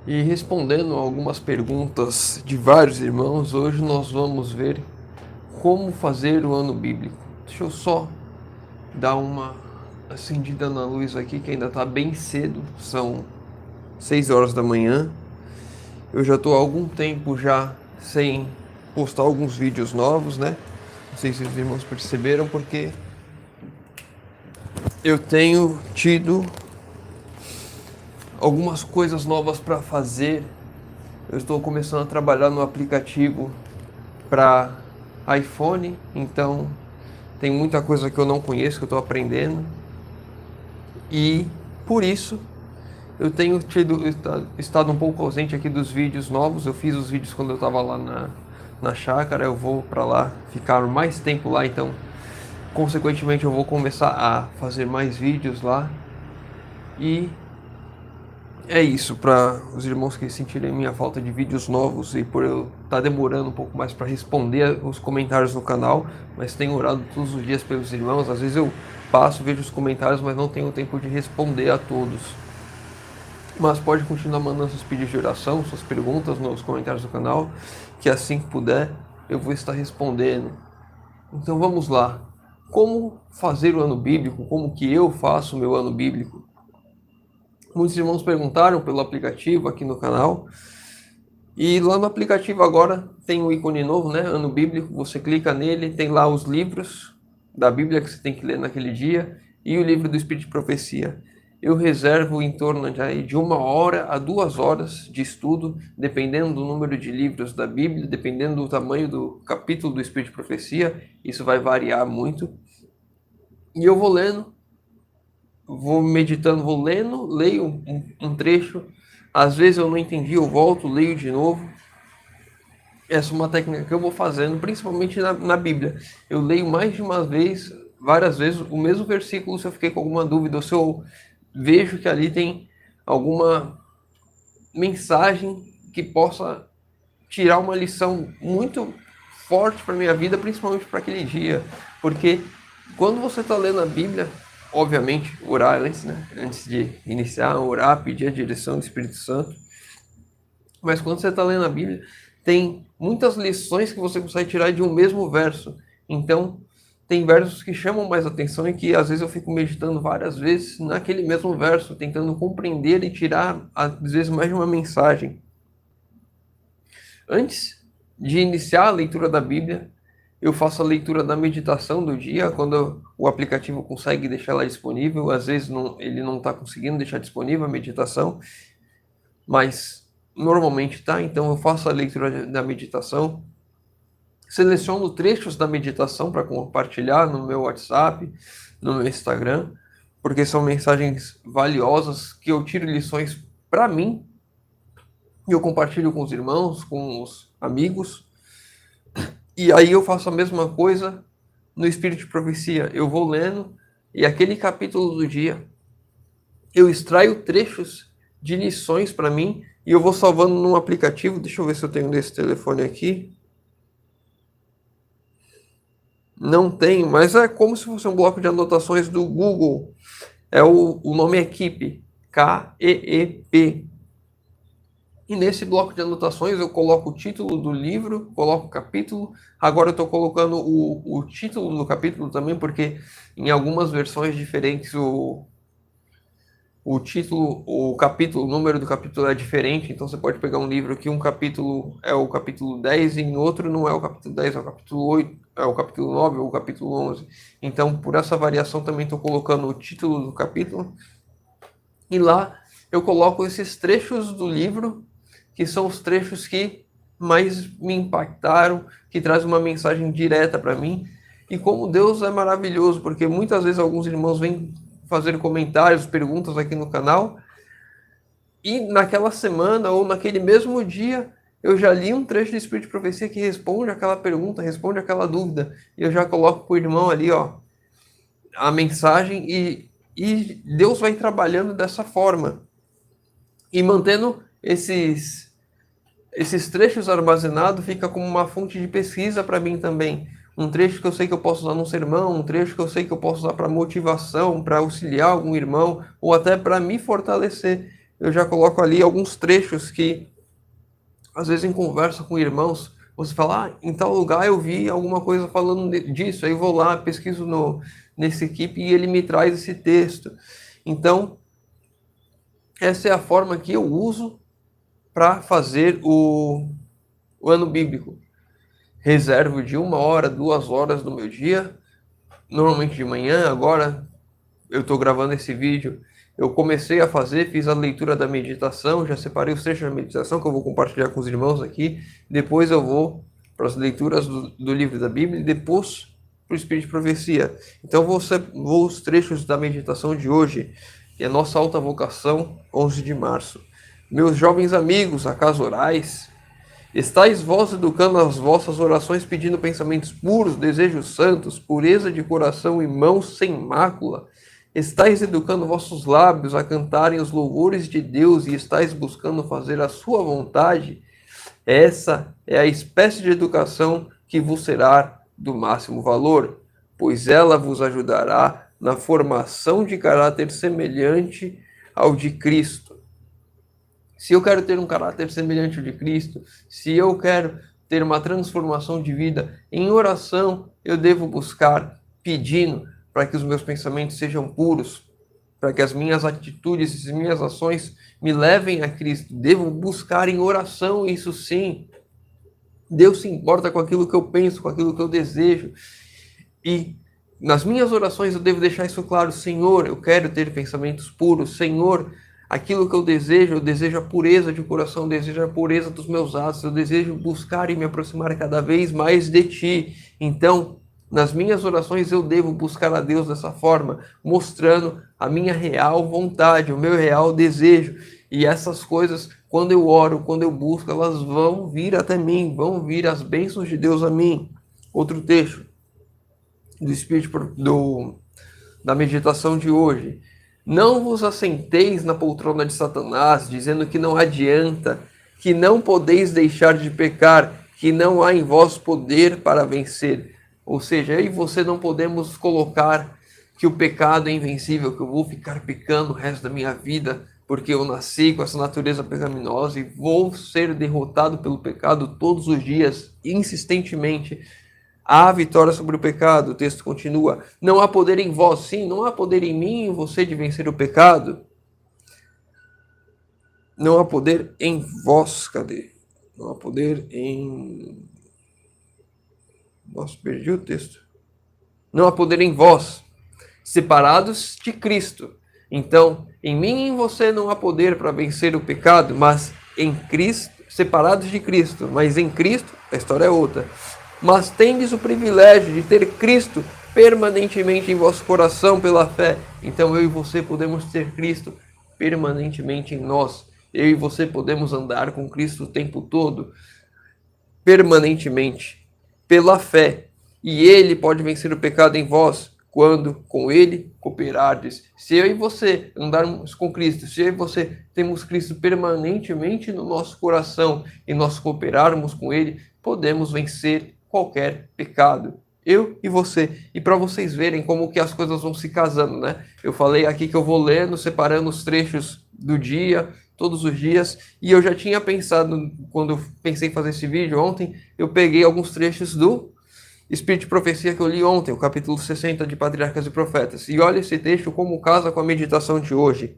E respondendo algumas perguntas de vários irmãos, hoje nós vamos ver como fazer o ano bíblico. Deixa eu só dar uma acendida na luz aqui, que ainda está bem cedo, são 6 horas da manhã. Eu já estou há algum tempo já sem postar alguns vídeos novos, né? Não sei se os irmãos perceberam, porque eu tenho tido algumas coisas novas para fazer. Eu estou começando a trabalhar no aplicativo para iPhone, então tem muita coisa que eu não conheço, que eu estou aprendendo. E por isso eu tenho estado um pouco ausente aqui dos vídeos novos. Eu fiz os vídeos quando eu estava lá na chácara, eu vou para lá ficar mais tempo lá, então consequentemente eu vou começar a fazer mais vídeos lá. E é isso, para os irmãos que sentirem minha falta de vídeos novos e por eu estar demorando um pouco mais para responder os comentários no canal, mas tenho orado todos os dias pelos irmãos. Às vezes eu passo, vejo os comentários, mas não tenho tempo de responder a todos. Mas pode continuar mandando seus pedidos de oração, suas perguntas nos comentários do canal, que assim que puder eu vou estar respondendo. Então vamos lá. Como fazer o ano bíblico? Como que eu faço o meu ano bíblico? Muitos irmãos perguntaram pelo aplicativo aqui no canal. E lá no aplicativo agora tem um ícone novo, né? Ano Bíblico. Você clica nele, tem lá os livros da Bíblia que você tem que ler naquele dia e o livro do Espírito de Profecia. Eu reservo em torno de 1 hora a 2 horas de estudo, dependendo do número de livros da Bíblia, dependendo do tamanho do capítulo do Espírito de Profecia. Isso vai variar muito. E eu vou lendo, vou meditando, vou lendo, leio um trecho. Às vezes eu não entendi, eu volto, leio de novo. Essa é uma técnica que eu vou fazendo, principalmente na Bíblia. Eu leio mais de uma vez, várias vezes, o mesmo versículo se eu fiquei com alguma dúvida, ou se eu vejo que ali tem alguma mensagem que possa tirar uma lição muito forte para minha vida, principalmente para aquele dia. Porque quando você está lendo a Bíblia, obviamente, orar antes, né? Antes de iniciar, orar, pedir a direção do Espírito Santo. Mas quando você está lendo a Bíblia, tem muitas lições que você consegue tirar de um mesmo verso. Então, tem versos que chamam mais atenção e que às vezes eu fico meditando várias vezes naquele mesmo verso, tentando compreender e tirar, às vezes, mais de uma mensagem. Antes de iniciar a leitura da Bíblia, eu faço a leitura da meditação do dia, quando o aplicativo consegue deixar ela disponível. Às vezes ele não está conseguindo deixar disponível a meditação, mas normalmente tá. Então eu faço a leitura da meditação, seleciono trechos da meditação para compartilhar no meu WhatsApp, no meu Instagram, porque são mensagens valiosas que eu tiro lições para mim e eu compartilho com os irmãos, com os amigos. E aí eu faço a mesma coisa no Espírito de Profecia. Eu vou lendo e aquele capítulo do dia eu extraio trechos de lições para mim e eu vou salvando num aplicativo. Deixa eu ver se eu tenho desse telefone aqui. Não tenho, mas é como se fosse um bloco de anotações do Google. O nome é Keep, Keep. E nesse bloco de anotações eu coloco o título do livro, coloco o capítulo. Agora eu estou colocando o título do capítulo também, porque em algumas versões diferentes o título, o capítulo, o número do capítulo é diferente. Então você pode pegar um livro que um capítulo é o capítulo 10 e em outro não é o capítulo 10, é o capítulo 8, é o capítulo 9 ou o capítulo 11. Então por essa variação também estou colocando o título do capítulo. E lá eu coloco esses trechos do livro, que são os trechos que mais me impactaram, que trazem uma mensagem direta para mim. E como Deus é maravilhoso, porque muitas vezes alguns irmãos vêm fazer comentários, perguntas aqui no canal, e naquela semana ou naquele mesmo dia eu já li um trecho do Espírito de Profecia que responde aquela pergunta, responde aquela dúvida, e eu já coloco para o irmão ali, ó, a mensagem, e Deus vai trabalhando dessa forma e mantendo esses trechos armazenados. Fica como uma fonte de pesquisa para mim também. Um trecho que eu sei que eu posso usar num sermão, um trecho que eu sei que eu posso usar para motivação, para auxiliar algum irmão, ou até para me fortalecer. eu já coloco ali alguns trechos que, às vezes, em conversa com irmãos, você fala, em tal lugar eu vi alguma coisa falando disso, aí eu vou lá, pesquiso nesse equipe e ele me traz esse texto. Então, essa é a forma que eu uso para fazer o ano bíblico. Reservo de 1 hora, 2 horas do meu dia, normalmente de manhã. Agora eu estou gravando esse vídeo, eu comecei a fazer, fiz a leitura da meditação, já separei os trechos da meditação que eu vou compartilhar com os irmãos aqui. Depois eu vou para as leituras do livro da Bíblia e depois para o Espírito de Profecia. Então vou os trechos da meditação de hoje, que é nossa alta vocação, 11 de março. Meus jovens amigos, acaso orais? Estais vós educando as vossas orações, pedindo pensamentos puros, desejos santos, pureza de coração e mãos sem mácula. Estais educando vossos lábios a cantarem os louvores de Deus e estais buscando fazer a sua vontade. Essa é a espécie de educação que vos será do máximo valor, pois ela vos ajudará na formação de caráter semelhante ao de Cristo. Se eu quero ter um caráter semelhante ao de Cristo, se eu quero ter uma transformação de vida, em oração eu devo buscar pedindo para que os meus pensamentos sejam puros, para que as minhas atitudes e as minhas ações me levem a Cristo. Devo buscar em oração, isso sim. Deus se importa com aquilo que eu penso, com aquilo que eu desejo. E nas minhas orações eu devo deixar isso claro. Senhor, eu quero ter pensamentos puros. Senhor, aquilo que eu desejo a pureza de coração, eu desejo a pureza dos meus atos, eu desejo buscar e me aproximar cada vez mais de Ti. Então, nas minhas orações eu devo buscar a Deus dessa forma, mostrando a minha real vontade, o meu real desejo. E essas coisas, quando eu oro, quando eu busco, elas vão vir até mim, vão vir as bênçãos de Deus a mim. Outro texto do Espírito da meditação de hoje. Não vos assenteis na poltrona de Satanás, dizendo que não adianta, que não podeis deixar de pecar, que não há em vós poder para vencer. Ou seja, eu e você não podemos colocar que o pecado é invencível, que eu vou ficar pecando o resto da minha vida, porque eu nasci com essa natureza pecaminosa e vou ser derrotado pelo pecado todos os dias, insistentemente. Há vitória sobre o pecado, o texto continua. Não há poder em vós, sim, não há poder em mim e em você de vencer o pecado. Não há poder em vós, cadê? Não há poder em... Nossa, perdi o texto. Não há poder em vós, separados de Cristo. Então, em mim e em você não há poder para vencer o pecado, mas em Cristo, separados de Cristo, mas em Cristo, a história é outra. Mas tendes o privilégio de ter Cristo permanentemente em vosso coração pela fé. Então eu e você podemos ter Cristo permanentemente em nós. Eu e você podemos andar com Cristo o tempo todo, permanentemente, pela fé. E Ele pode vencer o pecado em vós, quando com Ele cooperardes. Se eu e você andarmos com Cristo, se eu e você temos Cristo permanentemente no nosso coração e nós cooperarmos com Ele, podemos vencer qualquer pecado. Eu e você. E para vocês verem como que as coisas vão se casando, né? Eu falei aqui que eu vou lendo, separando os trechos do dia, todos os dias, e eu já tinha pensado, quando eu pensei em fazer esse vídeo ontem, eu peguei alguns trechos do Espírito de Profecia que eu li ontem, o capítulo 60 de Patriarcas e Profetas. E olha esse texto como casa com a meditação de hoje.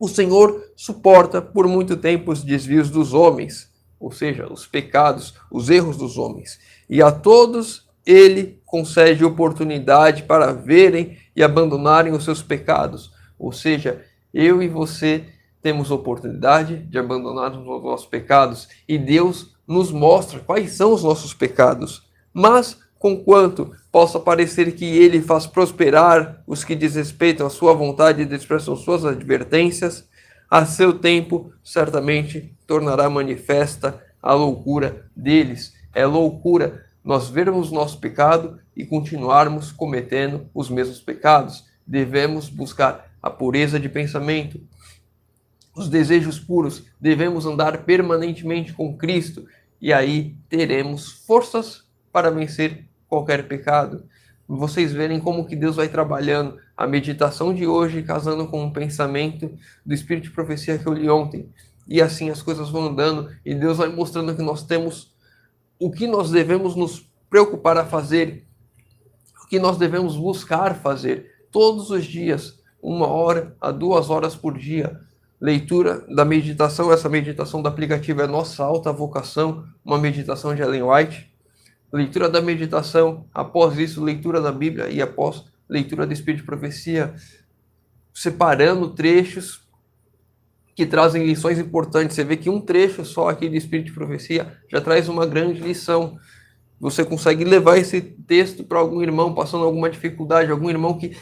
O Senhor suporta por muito tempo os desvios dos homens, ou seja, os pecados, os erros dos homens. E a todos Ele concede oportunidade para verem e abandonarem os seus pecados. Ou seja, eu e você temos oportunidade de abandonar os nossos pecados e Deus nos mostra quais são os nossos pecados. Mas, conquanto possa parecer que Ele faz prosperar os que desrespeitam a sua vontade e desprezam suas advertências, a seu tempo certamente tornará manifesta a loucura deles. É loucura nós vermos nosso pecado e continuarmos cometendo os mesmos pecados. Devemos buscar a pureza de pensamento, os desejos puros, devemos andar permanentemente com Cristo e aí teremos forças para vencer qualquer pecado. vocês verem como que Deus vai trabalhando a meditação de hoje, casando com o pensamento do Espírito de Profecia que eu li ontem. E assim as coisas vão andando e Deus vai mostrando que nós temos o que nós devemos nos preocupar a fazer, o que nós devemos buscar fazer todos os dias, 1 a 2 horas por dia. Leitura da meditação, essa meditação do aplicativo é Nossa Alta Vocação, uma meditação de Ellen White. Leitura da meditação, após isso, leitura da Bíblia e após leitura do Espírito de Profecia, separando trechos que trazem lições importantes. Você vê que um trecho só aqui do Espírito de Profecia já traz uma grande lição. Você consegue levar esse texto para algum irmão passando alguma dificuldade, algum irmão que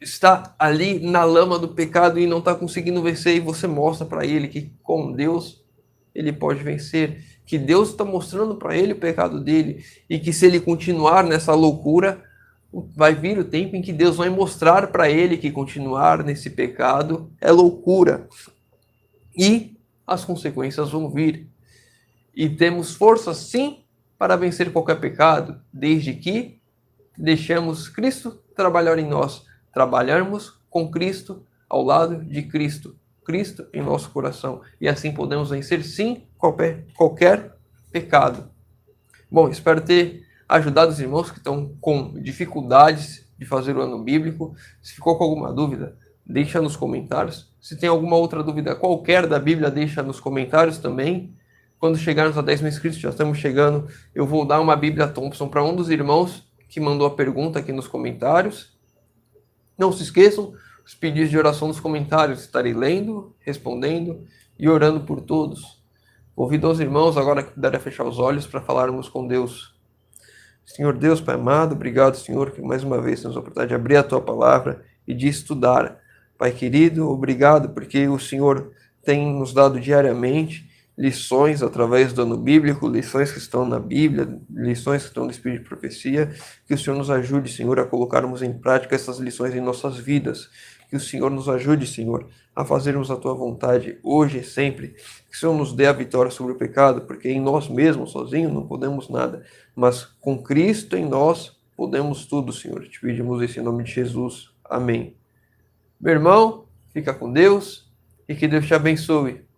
está ali na lama do pecado e não está conseguindo vencer, e você mostra para ele que com Deus ele pode vencer, que Deus está mostrando para ele o pecado dele, e que se ele continuar nessa loucura, vai vir o tempo em que Deus vai mostrar para ele que continuar nesse pecado é loucura. E as consequências vão vir. E temos força sim para vencer qualquer pecado, desde que deixemos Cristo trabalhar em nós, trabalharmos com Cristo ao lado de Cristo, Cristo em nosso coração. E assim podemos vencer sim qualquer pecado. Bom, espero ter ajudado os irmãos que estão com dificuldades de fazer o ano bíblico. Se ficou com alguma dúvida, deixa nos comentários. Se tem alguma outra dúvida qualquer da Bíblia, deixa nos comentários também. Quando chegarmos a 10 mil inscritos, já estamos chegando, eu vou dar uma Bíblia Thompson para um dos irmãos que mandou a pergunta aqui nos comentários. Não se esqueçam, os pedidos de oração nos comentários. Estarei lendo, respondendo e orando por todos. Convido aos irmãos agora que puderem fechar os olhos para falarmos com Deus. Senhor Deus, Pai amado, obrigado, Senhor, que mais uma vez temos a oportunidade de abrir a Tua Palavra e de estudar. Pai querido, obrigado porque o Senhor tem nos dado diariamente lições através do ano bíblico, lições que estão na Bíblia, lições que estão no Espírito de Profecia. Que o Senhor nos ajude, Senhor, a colocarmos em prática essas lições em nossas vidas. Que o Senhor nos ajude, Senhor, a fazermos a Tua vontade hoje e sempre. Que o Senhor nos dê a vitória sobre o pecado, porque em nós mesmos, sozinhos, não podemos nada. Mas com Cristo em nós, podemos tudo, Senhor. Te pedimos isso em nome de Jesus. Amém. Meu irmão, fica com Deus e que Deus te abençoe.